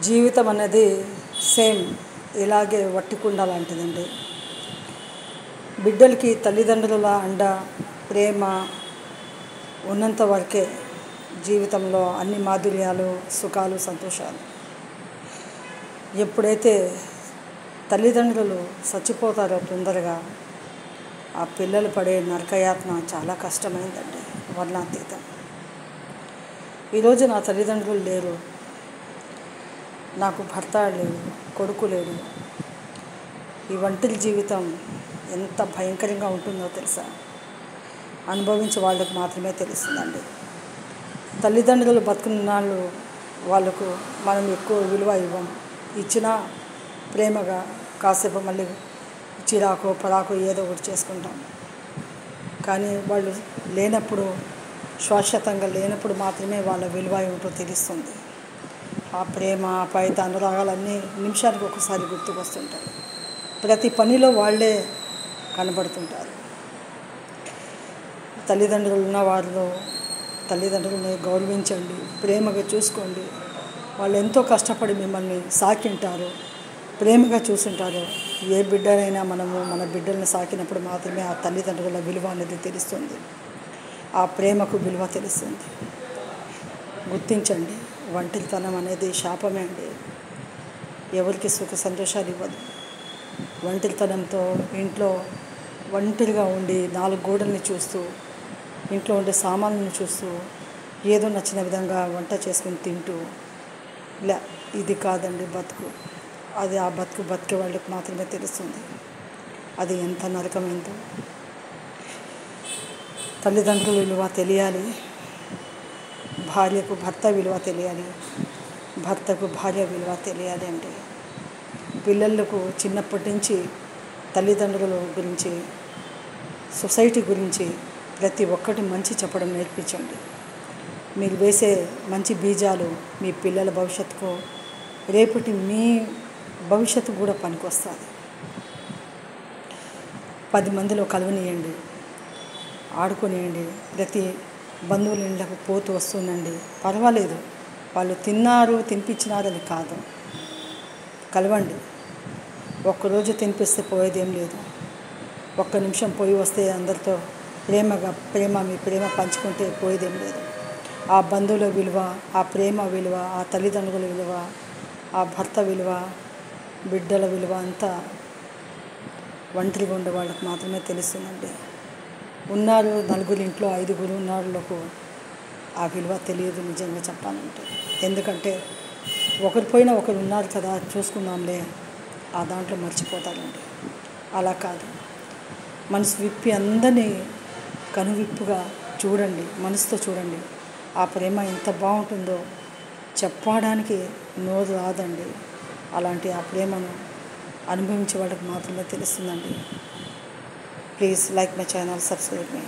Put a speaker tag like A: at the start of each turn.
A: జీవితం అనేది సేమ్ ఇలాగే వట్టికుండ లాంటిదండి. బిడ్డలకి తల్లిదండ్రుల అండ ప్రేమ ఉన్నంత వరకే జీవితంలో అన్ని మాధుర్యాలు సుఖాలు సంతోషాలు. ఎప్పుడైతే తల్లిదండ్రులు చచ్చిపోతారో తొందరగా ఆ పిల్లలు పడే నరకయాతన చాలా కష్టమైందండి, వర్ణాతీతం. ఈరోజు నా తల్లిదండ్రులు లేరు, నాకు భర్త లేడు, కొడుకు లేడు. ఈ ఒంటరి జీవితం ఎంత భయంకరంగా ఉంటుందో తెలుసా? అనుభవించే వాళ్ళకి మాత్రమే తెలుస్తుందండి. తల్లిదండ్రులు బతుకున్నాళ్ళు వాళ్ళకు మనం ఎక్కువ విలువ ఇవ్వం. ఇచ్చినా ప్రేమగా కాసేపు మళ్ళీ చిరాకు పరాకు ఏదో ఒకటి చేసుకుంటాం. కానీ వాళ్ళు లేనప్పుడు, శాశ్వతంగా లేనప్పుడు మాత్రమే వాళ్ళ విలువ ఏమిటో తెలుస్తుంది. ఆ ప్రేమ ఆప్యాయత అనురాగాలన్నీ నిమిషానికి ఒకసారి గుర్తుకొస్తుంటాయి. ప్రతి పనిలో వాళ్ళే కనబడుతుంటారు. తల్లిదండ్రులు ఉన్న వారిలో తల్లిదండ్రులని గౌరవించండి, ప్రేమగా చూసుకోండి. వాళ్ళు ఎంతో కష్టపడి మిమ్మల్ని సాకింటారు, ప్రేమగా చూసుంటారు. ఏ బిడ్డనైనా మనము మన బిడ్డలను సాకినప్పుడు మాత్రమే ఆ తల్లిదండ్రుల విలువ అనేది తెలుస్తుంది, ఆ ప్రేమకు విలువ తెలుస్తుంది. గుర్తించండి, ఒంటరితనం అనేది శాపమే అండి. ఎవరికి సుఖ సంతోషాలు ఇవ్వదు. ఒంటరితనంతో ఇంట్లో ఒంటరిగా ఉండి 4 గోడల్ని చూస్తూ, ఇంట్లో ఉండే సామాన్లను చూస్తూ, ఏదో నచ్చిన విధంగా వంట చేసుకుని తింటూ, ఇలా ఇది కాదండి బతుకు. అది ఆ బతుకు బతికే వాళ్ళకి మాత్రమే తెలుస్తుంది అది ఎంత నరకమైందో. తల్లిదండ్రుల విలువ తెలియాలి, భార్యకు భర్త విలువ తెలియాలి, భర్తకు భార్య విలువ తెలియాలి అండి. పిల్లలకు చిన్నప్పటి నుంచి తల్లిదండ్రుల గురించి, సొసైటీ గురించి ప్రతి ఒక్కటి మంచి చెప్పడం నేర్పించండి. మీరు వేసే మంచి బీజాలు మీ పిల్లల భవిష్యత్తుకు, రేపటి మీ భవిష్యత్తు కూడా పనికొస్తుంది. 10 మందిలో కలవనియండి, ఆడుకొనియండి. ప్రతి బంధువుల ఇళ్ళకు పోతూ వస్తుందండి, పర్వాలేదు. వాళ్ళు తిన్నారు తినిపించినారని కాదు, కలవండి. ఒక్కరోజు తినిపిస్తే పోయేదేం లేదు. ఒక్క నిమిషం పోయి వస్తే అందరితో మీ ప్రేమ పంచుకుంటే పోయేదేం లేదు. ఆ బంధువుల విలువ, ఆ ప్రేమ విలువ, ఆ తల్లిదండ్రుల విలువ, ఆ భర్త విలువ, బిడ్డల విలువ అంతా ఒంటరిగా ఉండే వాళ్ళకి మాత్రమే తెలుస్తుందండి. ఉన్నారు నలుగురు ఇంట్లో 5గురు ఉన్నవాళ్ళకు ఆ విలువ తెలియదు నిజంగా చెప్పాలంటే. ఎందుకంటే ఒకరు పోయినా ఒకరు ఉన్నారు కదా చూసుకుందాంలే, ఆ దాంట్లో మర్చిపోతారండి. అలా కాదు, మనసు విప్పి అందరినీ కనువిప్పుగా చూడండి, మనసుతో చూడండి. ఆ ప్రేమ ఎంత బాగుంటుందో చెప్పడానికి నోరు రాదండి. అలాంటి ఆ ప్రేమను అనుభవించే వాళ్ళకి మాత్రమే తెలుస్తుందండి. Please like my channel, subscribe me.